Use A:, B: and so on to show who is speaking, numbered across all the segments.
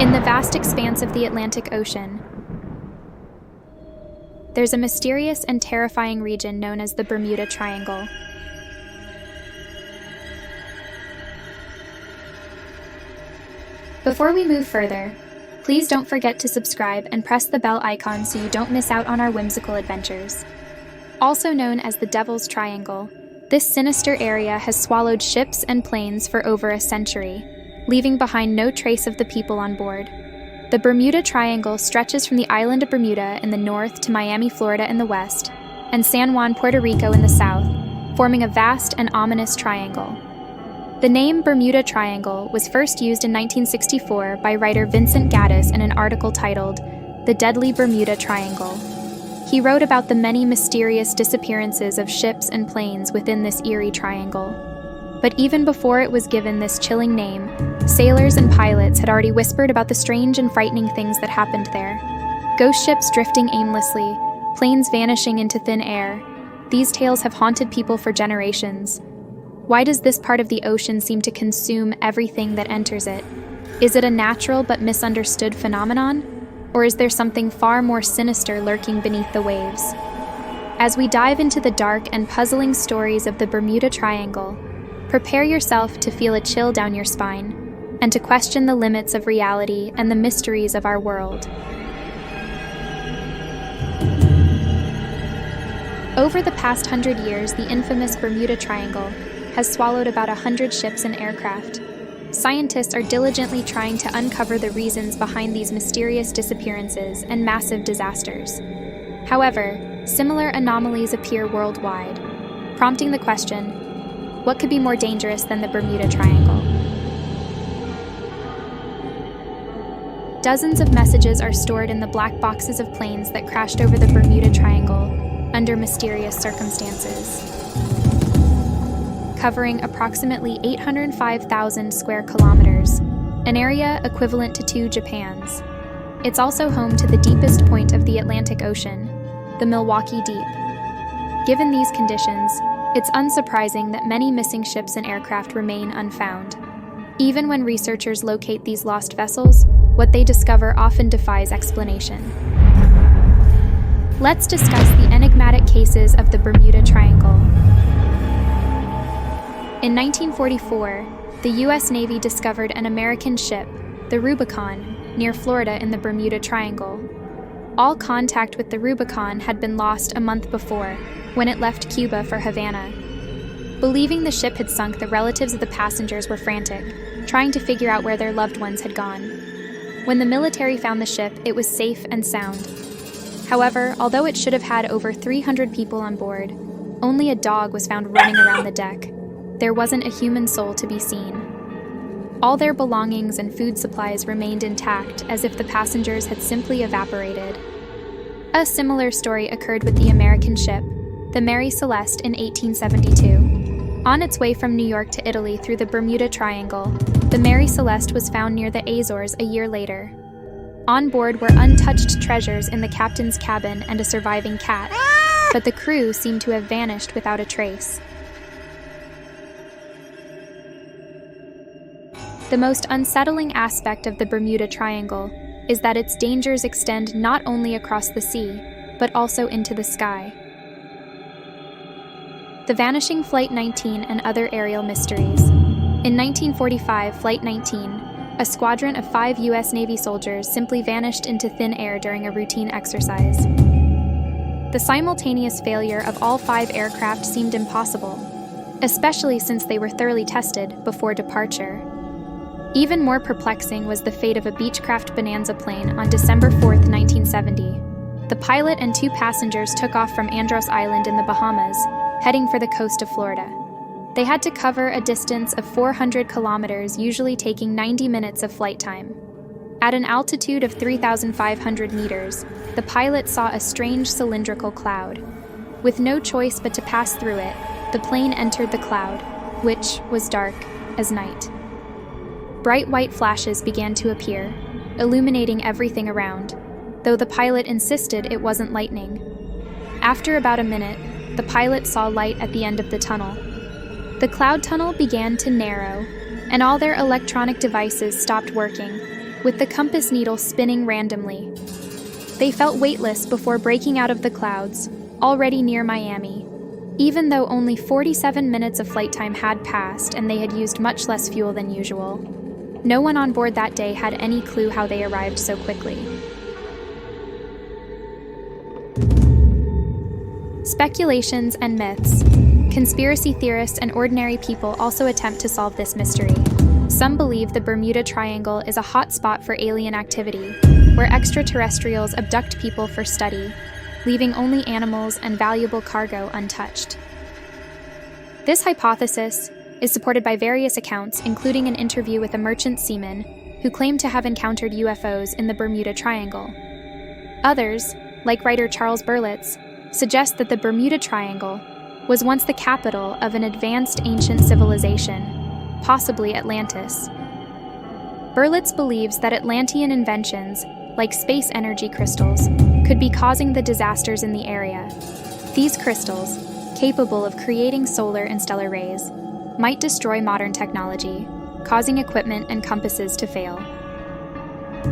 A: In the vast expanse of the Atlantic Ocean, there's a mysterious and terrifying region known as the Bermuda Triangle. Before we move further, please don't forget to subscribe and press the bell icon so you don't miss out on our whimsical adventures. Also known as the Devil's Triangle, this sinister area has swallowed ships and planes for over a century, leaving behind no trace of the people on board. The Bermuda Triangle stretches from the island of Bermuda in the north to Miami, Florida in the west, and San Juan, Puerto Rico in the south, forming a vast and ominous triangle. The name Bermuda Triangle was first used in 1964 by writer Vincent Gaddis in an article titled "The Deadly Bermuda Triangle." He wrote about the many mysterious disappearances of ships and planes within this eerie triangle. But even before it was given this chilling name, sailors and pilots had already whispered about the strange and frightening things that happened there. Ghost ships drifting aimlessly, planes vanishing into thin air. These tales have haunted people for generations. Why does this part of the ocean seem to consume everything that enters it? Is it a natural but misunderstood phenomenon? Or is there something far more sinister lurking beneath the waves? As we dive into the dark and puzzling stories of the Bermuda Triangle, prepare yourself to feel a chill down your spine and to question the limits of reality and the mysteries of our world. Over the past 100 years, the infamous Bermuda Triangle has swallowed about 100 ships and aircraft. Scientists are diligently trying to uncover the reasons behind these mysterious disappearances and massive disasters. However, similar anomalies appear worldwide, prompting the question, what could be more dangerous than the Bermuda Triangle? Dozens of messages are stored in the black boxes of planes that crashed over the Bermuda Triangle under mysterious circumstances, covering approximately 805,000 square kilometers, an area equivalent to 2 Japans. It's also home to the deepest point of the Atlantic Ocean, the Milwaukee Deep. Given these conditions, it's unsurprising that many missing ships and aircraft remain unfound. Even when researchers locate these lost vessels, what they discover often defies explanation. Let's discuss the enigmatic cases of the Bermuda Triangle. In 1944, the U.S. Navy discovered an American ship, the Rubicon, near Florida in the Bermuda Triangle. All contact with the Rubicon had been lost a month before, when it left Cuba for Havana. Believing the ship had sunk, the relatives of the passengers were frantic, trying to figure out where their loved ones had gone. When the military found the ship, it was safe and sound. However, although it should have had over 300 people on board, only a dog was found running around the deck. There wasn't a human soul to be seen. All their belongings and food supplies remained intact, as if the passengers had simply evaporated. A similar story occurred with the American ship, the Mary Celeste, in 1872. On its way from New York to Italy through the Bermuda Triangle, the Mary Celeste was found near the Azores a year later. On board were untouched treasures in the captain's cabin and a surviving cat, but the crew seemed to have vanished without a trace. The most unsettling aspect of the Bermuda Triangle is that its dangers extend not only across the sea, but also into the sky. The vanishing Flight 19 and other aerial mysteries. In 1945, Flight 19, a squadron of 5 U.S. Navy soldiers, simply vanished into thin air during a routine exercise. The simultaneous failure of all 5 aircraft seemed impossible, especially since they were thoroughly tested before departure. Even more perplexing was the fate of a Beechcraft Bonanza plane on December 4, 1970. The pilot and 2 passengers took off from Andros Island in the Bahamas, heading for the coast of Florida. They had to cover a distance of 400 kilometers, usually taking 90 minutes of flight time. At an altitude of 3,500 meters, the pilot saw a strange cylindrical cloud. With no choice but to pass through it, the plane entered the cloud, which was dark as night. Bright white flashes began to appear, illuminating everything around, though the pilot insisted it wasn't lightning. After about a minute, the pilot saw light at the end of the tunnel. The cloud tunnel began to narrow, and all their electronic devices stopped working, with the compass needle spinning randomly. They felt weightless before breaking out of the clouds, already near Miami. Even though only 47 minutes of flight time had passed and they had used much less fuel than usual, no one on board that day had any clue how they arrived so quickly. Speculations and myths. Conspiracy theorists and ordinary people also attempt to solve this mystery. Some believe the Bermuda Triangle is a hot spot for alien activity, where extraterrestrials abduct people for study, leaving only animals and valuable cargo untouched. This hypothesis is supported by various accounts, including an interview with a merchant seaman who claimed to have encountered UFOs in the Bermuda Triangle. Others, like writer Charles Berlitz, suggest that the Bermuda Triangle was once the capital of an advanced ancient civilization, possibly Atlantis. Berlitz believes that Atlantean inventions, like space energy crystals, could be causing the disasters in the area. These crystals, capable of creating solar and stellar rays, might destroy modern technology, causing equipment and compasses to fail.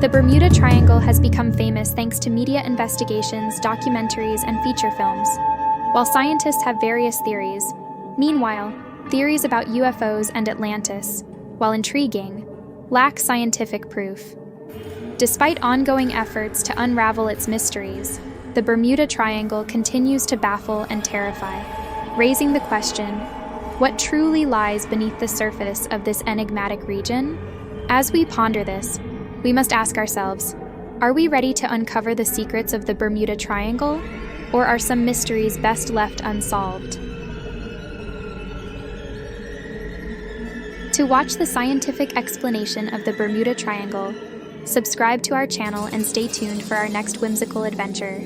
A: The Bermuda Triangle has become famous thanks to media investigations, documentaries, and feature films. While scientists have various theories, meanwhile, theories about UFOs and Atlantis, while intriguing, lack scientific proof. Despite ongoing efforts to unravel its mysteries, the Bermuda Triangle continues to baffle and terrify, raising the question, what truly lies beneath the surface of this enigmatic region? As we ponder this, we must ask ourselves, are we ready to uncover the secrets of the Bermuda Triangle, or are some mysteries best left unsolved? To watch the scientific explanation of the Bermuda Triangle, subscribe to our channel and stay tuned for our next whimsical adventure.